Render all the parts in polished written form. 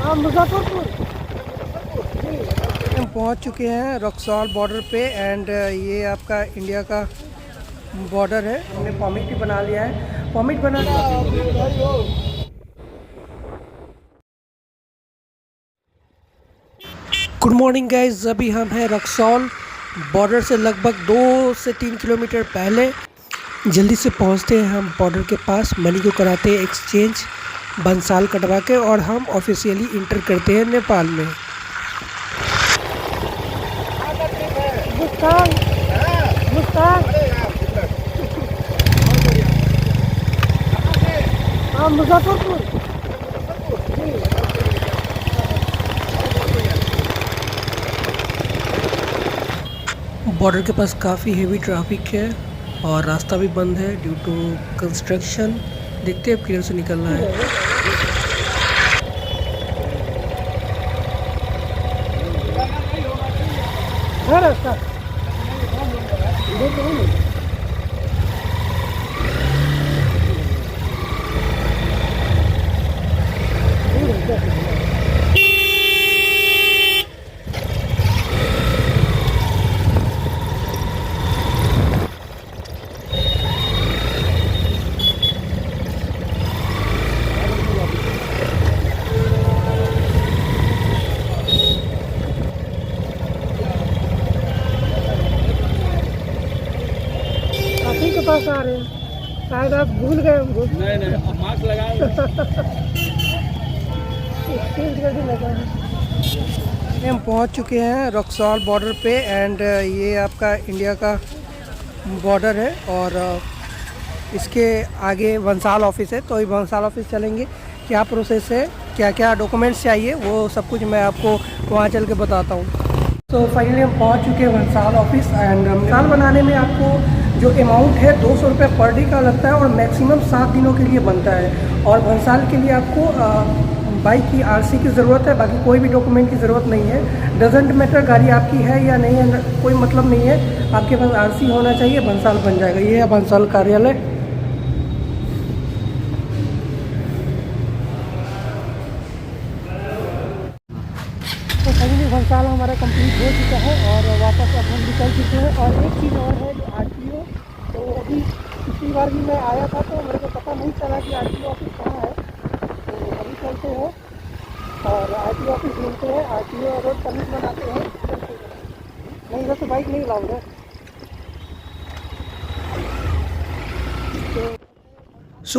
हाँ, मुजफ्फरपुर। हम पहुंच चुके हैं रक्सौल बॉर्डर पे एंड ये आपका इंडिया का बॉर्डर है। हमने परमिट भी बना लिया है, परमिट बना गुड मॉर्निंग गाइज, अभी हम हैं रक्सौल बॉर्डर से लगभग 2 से 3 किलोमीटर पहले। जल्दी से पहुंचते हैं हम बॉर्डर के पास, मनी को कराते हैं एक्सचेंज बंसाल कटवा के और हम ऑफिशियली इंटर करते हैं नेपाल में। हाँ, मुजफ्फरपुर। बॉर्डर के पास काफ़ी हेवी ट्रैफिक है और रास्ता भी बंद है ड्यू टू कंस्ट्रक्शन। देखते हैं अब किधर से निकलना है। के पास आ रहे हैं, शायद आप भूल गए हमको। नहीं, अब मास्क लगाए। हम पहुंच चुके हैं रक्सौल बॉर्डर पे एंड ये आपका इंडिया का बॉर्डर है और इसके आगे बंसाल ऑफिस है। तो ये बंसाल ऑफिस चलेंगे, क्या प्रोसेस है, क्या क्या डॉक्यूमेंट्स चाहिए, वो सब कुछ मैं आपको वहाँ चल के बताता हूँ। तो फाइनली हम पहुँच चुके हैं बंसाल ऑफिस एंड बंसाल बनाने में आपको जो अमाउंट है 200 रुपये पर डे का लगता है और मैक्सिमम 7 दिनों के लिए बनता है। और भंसाल के लिए आपको बाइक की आरसी की ज़रूरत है, बाकी कोई भी डॉक्यूमेंट की ज़रूरत नहीं है। डजेंट मैटर गाड़ी आपकी है या नहीं है, कोई मतलब नहीं है, आपके पास आरसी होना चाहिए, भंसाल बन जाएगा। ये है भंसाल कार्यालय। तो फाइनली भंसाल हमारा कंप्लीट हो चुका है और वापस अब हम निकल चुके हैं। और एक चीज़ और है जो आरटीओ, तो अभी पिछली बार भी मैं आया था तो मेरे को पता नहीं चला कि आरटीओ ऑफिस कहाँ है। तो अभी चलते हैं और आरटीओ ऑफिस मिलते हैं। आरटीओ रोड परमिट बनाते हैं। नहीं, इधर तो बाइक नहीं लाऊंगा।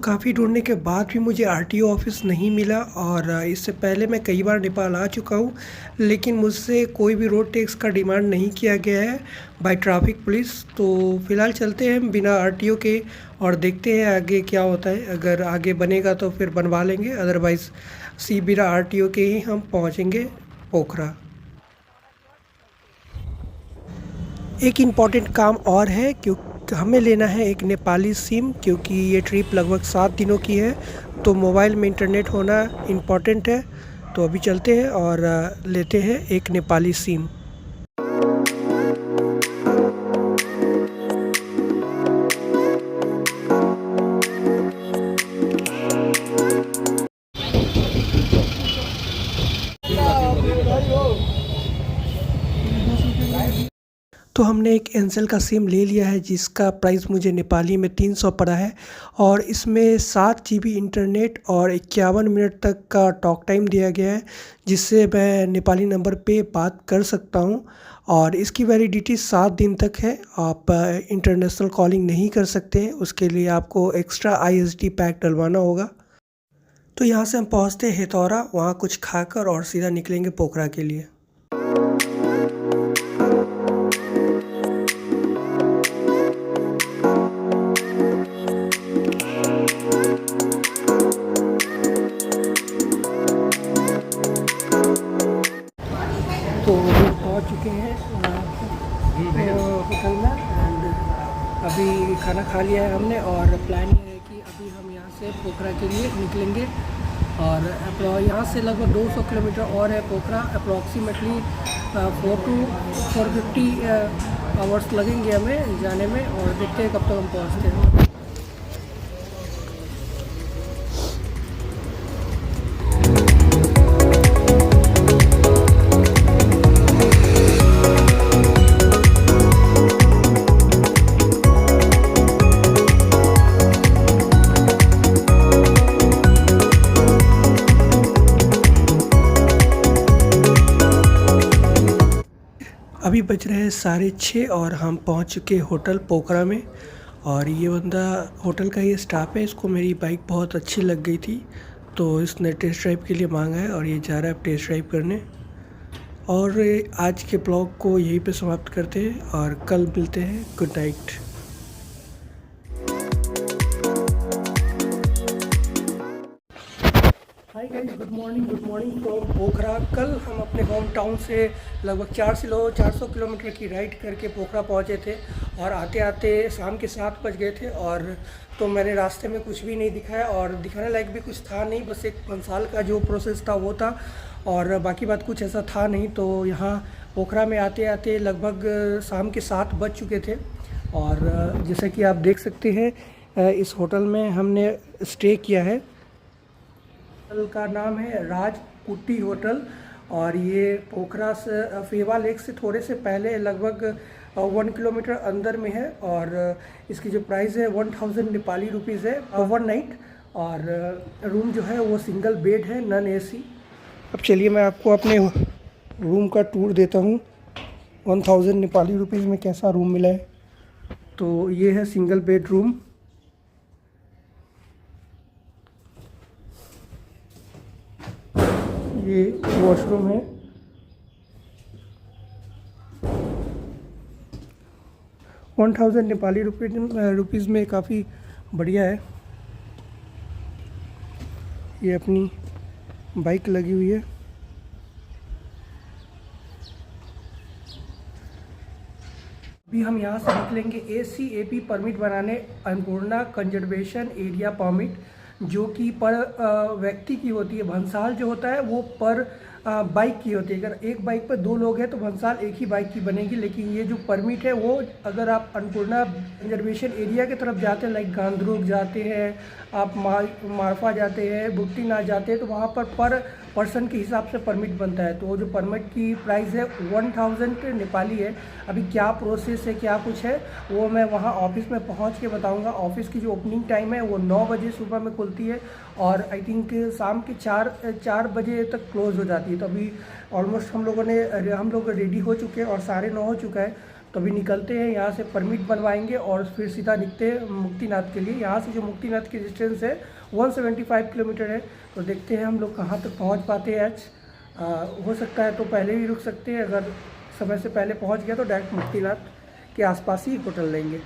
काफ़ी ढूंढने के बाद भी मुझे आरटीओ ऑफिस नहीं मिला और इससे पहले मैं कई बार नेपाल आ चुका हूँ, लेकिन मुझसे कोई भी रोड टैक्स का डिमांड नहीं किया गया है बाय ट्रैफिक पुलिस। तो फ़िलहाल चलते हैं बिना आरटीओ के और देखते हैं आगे क्या होता है। अगर आगे बनेगा तो फिर बनवा लेंगे, अदरवाइज़ बिना आरटीओ के ही हम पहुँचेंगे पोखरा। एक इम्पॉर्टेंट काम और है, क्योंकि हमें लेना है एक नेपाली सिम, क्योंकि ये ट्रिप लगभग 7 दिनों की है तो मोबाइल में इंटरनेट होना इम्पॉर्टेंट है। तो अभी चलते हैं और लेते हैं एक नेपाली सिम। तो हमने एक एयरसेल का सिम ले लिया है जिसका प्राइस मुझे नेपाली में 300 पड़ा है और इसमें 7 GB इंटरनेट और 51 मिनट तक का टॉक टाइम दिया गया है, जिससे मैं नेपाली नंबर पे बात कर सकता हूं। और इसकी वैलिडिटी 7 दिन तक है। आप इंटरनेशनल कॉलिंग नहीं कर सकते हैं, उसके लिए आपको एक्स्ट्रा ISD पैक डलवाना होगा। तो यहाँ से हम पहुँचते हैं हेतौरा, वहाँ कुछ खाकर और सीधा निकलेंगे पोखरा के लिए। तो हम पहुँच चुके हैं होटल में एंड अभी खाना खा लिया है हमने और प्लान ये है कि अभी हम यहाँ से पोखरा के लिए निकलेंगे। और यहाँ से लगभग 200 किलोमीटर और है पोखरा। अप्रॉक्सीमेटली 450 आवर्स लगेंगे हमें जाने में और देखते हैं कब तक हम पहुँचते हैं। बज रहे हैं 6:30 और हम पहुंच चुके होटल पोखरा में। और ये बंदा होटल का ही स्टाफ है, इसको मेरी बाइक बहुत अच्छी लग गई थी तो इसने टेस्ट ड्राइव के लिए मांगा है और ये जा रहा है अब टेस्ट ड्राइव करने। और आज के ब्लॉग को यहीं पे समाप्त करते हैं और कल मिलते हैं। Good night. Hi guys, good morning from Pokhara. कल हम अपने होम टाउन से लगभग 400 किलोमीटर की राइड करके पोखरा पहुंचे थे और आते आते शाम के 7 बज गए थे। और तो मैंने रास्ते में कुछ भी नहीं दिखाया और दिखाने लायक भी कुछ था नहीं, बस एक भंसाल का जो प्रोसेस था वो था और बाकी बात कुछ ऐसा था नहीं। तो यहाँ पोखरा में आते आते लगभग शाम के 7 बज चुके थे। और जैसा कि आप देख सकते हैं इस होटल में हमने स्टे किया है। होटल का नाम है राजपुटी होटल और ये पोखरा से फेवा लेक से थोड़े से पहले लगभग 1 किलोमीटर अंदर में है। और इसकी जो प्राइस है 1000 नेपाली रुपीज़ है ओवर नाइट। और रूम जो है वो सिंगल बेड है, नॉन एसी। अब चलिए मैं आपको अपने रूम का टूर देता हूँ। 1000 नेपाली रुपीज़ में कैसा रूम मिला है। तो ये है सिंगल बेड रूम। ये वॉशरूम है। नेपाली रुपीज़ में काफ़ी बढ़िया है। ये अपनी बाइक लगी हुई है। अभी हम यहाँ से निकलेंगे ACAP परमिट बनाने, अन्नपूर्णा कंजर्वेशन एरिया परमिट, जो कि पर व्यक्ति की होती है। भंसाल जो होता है वो पर बाइक की होती है। अगर एक बाइक पर 2 लोग हैं तो भंसाल एक ही बाइक की बनेगी। लेकिन ये जो परमिट है वो अगर आप अन्नपूर्णा कंजर्वेशन एरिया की तरफ जाते हैं, लाइक गांधरुक जाते हैं, आप मारफा जाते हैं, बुट्टीनाथ जाते हैं, तो वहाँ पर पर्सन के हिसाब से परमिट बनता है। तो वो जो परमिट की प्राइस है 1000 नेपाली है। अभी क्या प्रोसेस है, क्या कुछ है, वो मैं वहाँ ऑफिस में पहुँच के बताऊँगा। ऑफिस की जो ओपनिंग टाइम है वो 9 बजे सुबह में खुलती है और आई थिंक शाम के 4 बजे तक क्लोज़ हो जाती है। तो अभी ऑलमोस्ट हम लोग रेडी हो चुके हैं और 9:30 हो चुका है। तो अभी निकलते हैं यहाँ से, परमिट बनवाएंगे और फिर सीधा निकलते हैं मुक्तिनाथ के लिए। यहाँ से जो मुक्तिनाथ की डिस्टेंस है 175 किलोमीटर है। तो देखते हैं हम लोग कहाँ तक पहुँच पाते हैं आज। हो सकता है तो पहले भी रुक सकते हैं, अगर समय से पहले पहुँच गया तो डायरेक्ट मुक्तिनाथ के आसपास ही होटल लेंगे।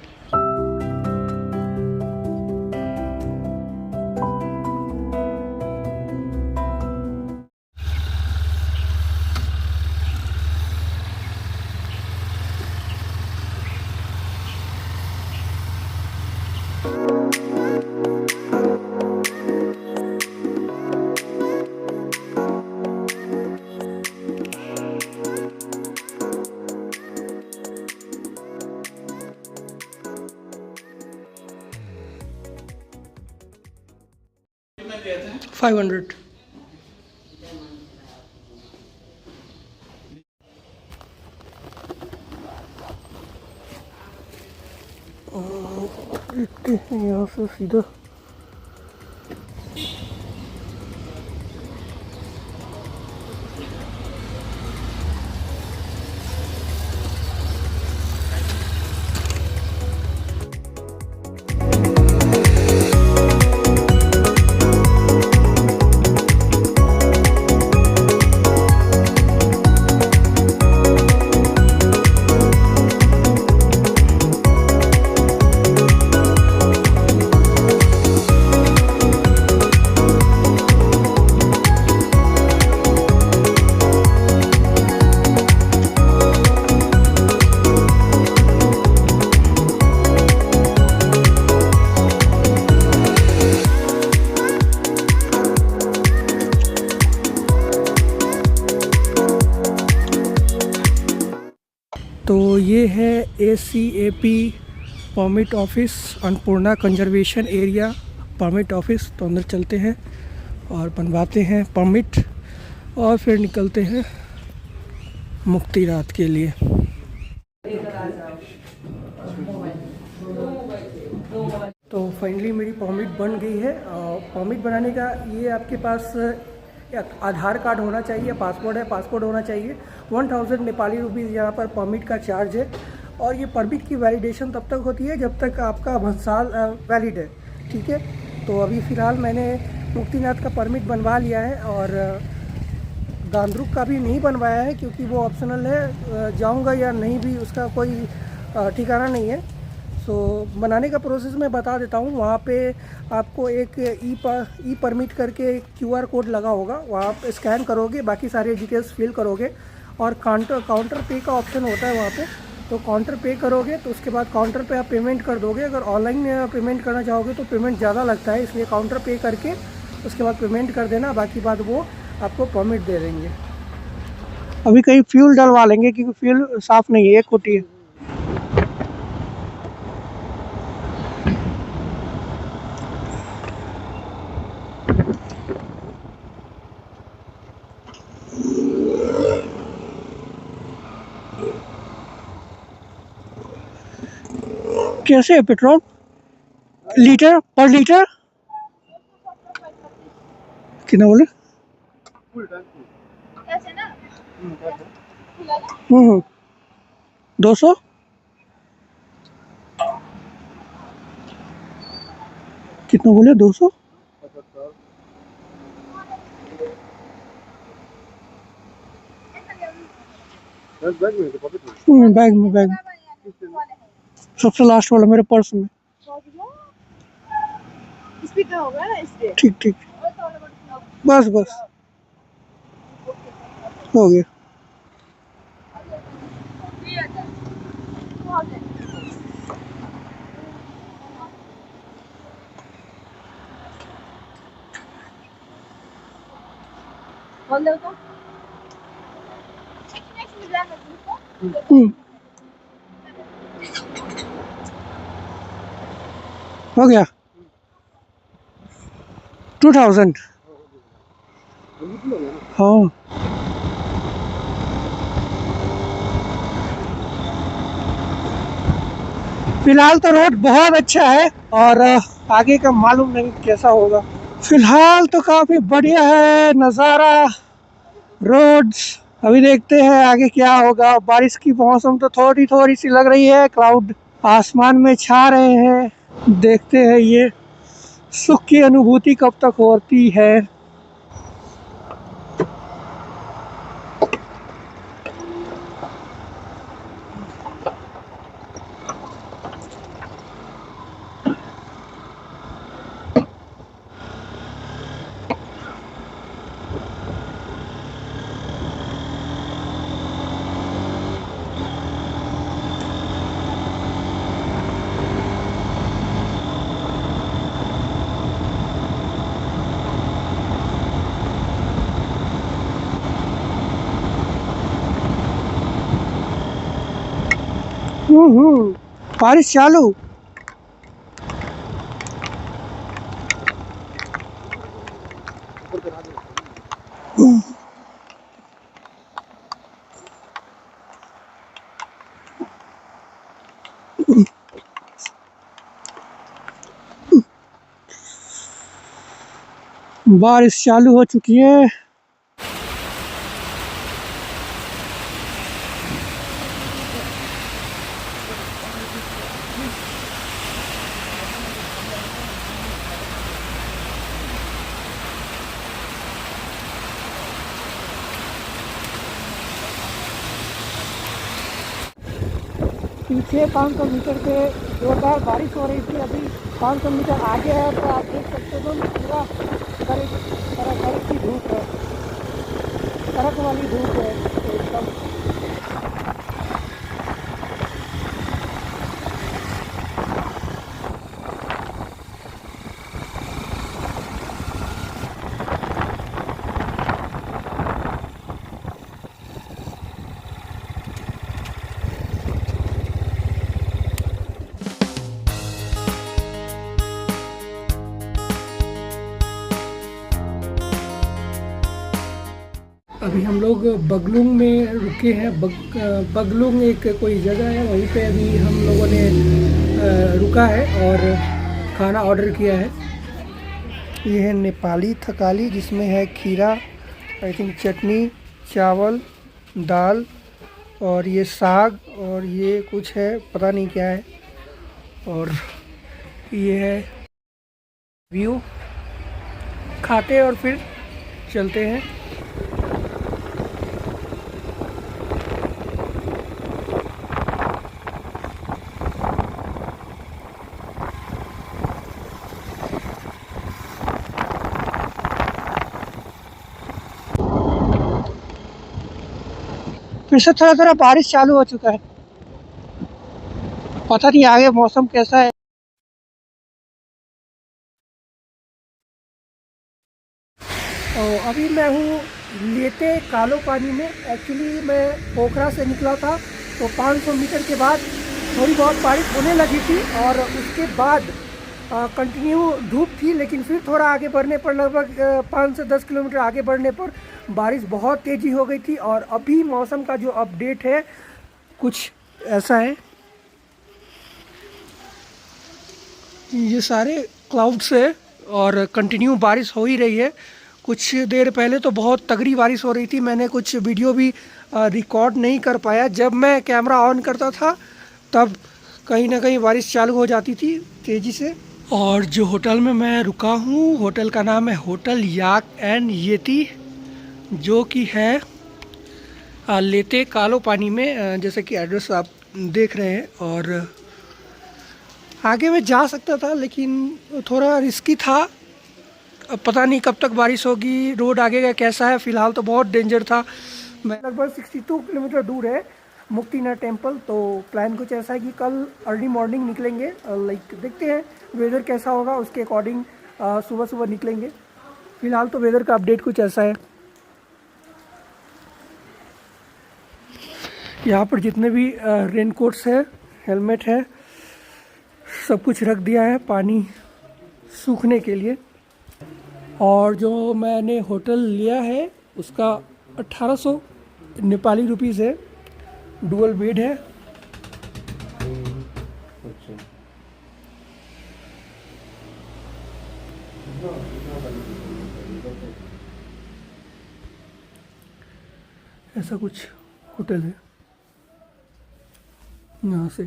$500। देखते हैं यहाँ से सीधा तो ये है ACAP permit office, Annapurna conservation area permit office. तो अंदर चलते हैं और बनवाते हैं परमिट और फिर निकलते हैं मुक्तिनाथ के लिए। तो फाइनली मेरी परमिट बन गई है। परमिट बनाने का ये आपके पास आधार कार्ड होना चाहिए, पासपोर्ट है, पासपोर्ट होना चाहिए। 1000 नेपाली रुपीज़ यहाँ पर परमिट का चार्ज है। और ये परमिट की वैलिडेशन तब तक होती है जब तक आपका 1 साल वैलिड है, ठीक है। तो अभी फ़िलहाल मैंने मुक्तिनाथ का परमिट बनवा लिया है और गांधरुक का भी नहीं बनवाया है क्योंकि वो ऑप्शनल है। जाऊंगा या नहीं भी उसका कोई ठिकाना नहीं है। सो बनाने का प्रोसेस मैं बता देता हूँ। वहाँ पे आपको एक ई परमिट करके QR कोड लगा होगा, वहाँ आप स्कैन करोगे, बाकी सारे डिटेल्स फिल करोगे और काउंटर पे का ऑप्शन होता है वहाँ पे। तो काउंटर पे करोगे तो उसके बाद काउंटर पे आप पेमेंट कर दोगे। अगर ऑनलाइन पेमेंट करना चाहोगे तो पेमेंट ज़्यादा लगता है, इसलिए काउंटर पे करके उसके बाद पेमेंट कर देना, बाकी बात वो आपको परमिट दे देंगे। अभी कहीं फ्यूल डलवा लेंगे क्योंकि फ्यूल साफ़ नहीं है, एक खोटी है। कैसे है पेट्रोल लीटर पर लीटर? कितना बोले? 200। कितना बोले? 200। बैग में सबसे लास्ट वाला मेरे पर्स में। ठीक ठीक, बस बस हो गया। हो गया 2000। हाँ फिलहाल तो रोड बहुत अच्छा है और आगे का मालूम नहीं कैसा होगा। फिलहाल तो काफी बढ़िया है नज़ारा, रोड्स। अभी देखते हैं आगे क्या होगा। बारिश की मौसम तो थोड़ी थोड़ी सी लग रही है, क्लाउड आसमान में छा रहे हैं। देखते हैं ये सुख की अनुभूति कब तक होती है। बारिश चालू। बारिश चालू हो चुकी है। पीछे 500 मीटर पे जोरदार बारिश हो रही थी। अभी 500 मीटर आगे है तो आप देख सकते हो पूरा कड़क की धूप है, कड़क वाली धूप है एकदम। अभी हम लोग बगलुंग में रुके हैं। बगलुंग एक कोई जगह है, वहीं पे अभी हम लोगों ने रुका है और खाना ऑर्डर किया है। ये है नेपाली थकाली जिसमें है खीरा, आई थिंक चटनी, चावल, दाल और ये साग और ये कुछ है पता नहीं क्या है। और ये है व्यू, खाते और फिर चलते हैं। फिर से थोड़ा थोड़ा बारिश चालू हो चुका है, पता नहीं आगे मौसम कैसा है। और अभी मैं हूँ लेते कालो पानी में। एक्चुअली मैं पोखरा से निकला था तो 500 मीटर के बाद थोड़ी बहुत बारिश होने लगी थी और उसके बाद कंटिन्यू धूप थी, लेकिन फिर थोड़ा आगे बढ़ने पर लगभग 5 से 10 किलोमीटर आगे बढ़ने पर बारिश बहुत तेज़ी हो गई थी। और अभी मौसम का जो अपडेट है कुछ ऐसा है, ये सारे क्लाउड्स है और कंटिन्यू बारिश हो ही रही है। कुछ देर पहले तो बहुत तगड़ी बारिश हो रही थी, मैंने कुछ वीडियो भी रिकॉर्ड नहीं कर पाया। जब मैं कैमरा ऑन करता था तब कहीं ना कहीं बारिश चालू हो जाती थी तेज़ी से। और जो होटल में मैं रुका हूँ, होटल का नाम है होटल याक एंड येती, जो कि है लेते कालो पानी में, जैसे कि एड्रेस आप देख रहे हैं। और आगे मैं जा सकता था लेकिन थोड़ा रिस्की था, अब पता नहीं कब तक बारिश होगी, रोड आगे का कैसा है। फ़िलहाल तो बहुत डेंजर था। मैं लगभग 62 किलोमीटर दूर है मुक्तिनाथ टेम्पल। तो प्लान कुछ ऐसा है कि कल अर्ली मॉर्निंग निकलेंगे, लाइक देखते हैं वेदर कैसा होगा, उसके अकॉर्डिंग सुबह सुबह निकलेंगे। फ़िलहाल तो वेदर का अपडेट कुछ ऐसा है। यहाँ पर जितने भी रेन कोट्स है, हेलमेट है, सब कुछ रख दिया है पानी सूखने के लिए। और जो मैंने होटल लिया है उसका 1800 नेपाली रुपीज़ है, डुअल बेड है। ऐसा कुछ होटल है, यहाँ से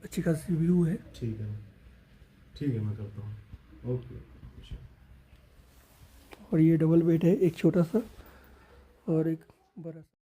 अच्छी खासी व्यू है। ठीक है, ठीक है, मैं करता हूँ। ओके। और ये डबल बेड है, एक छोटा सा और एक बड़ा सा।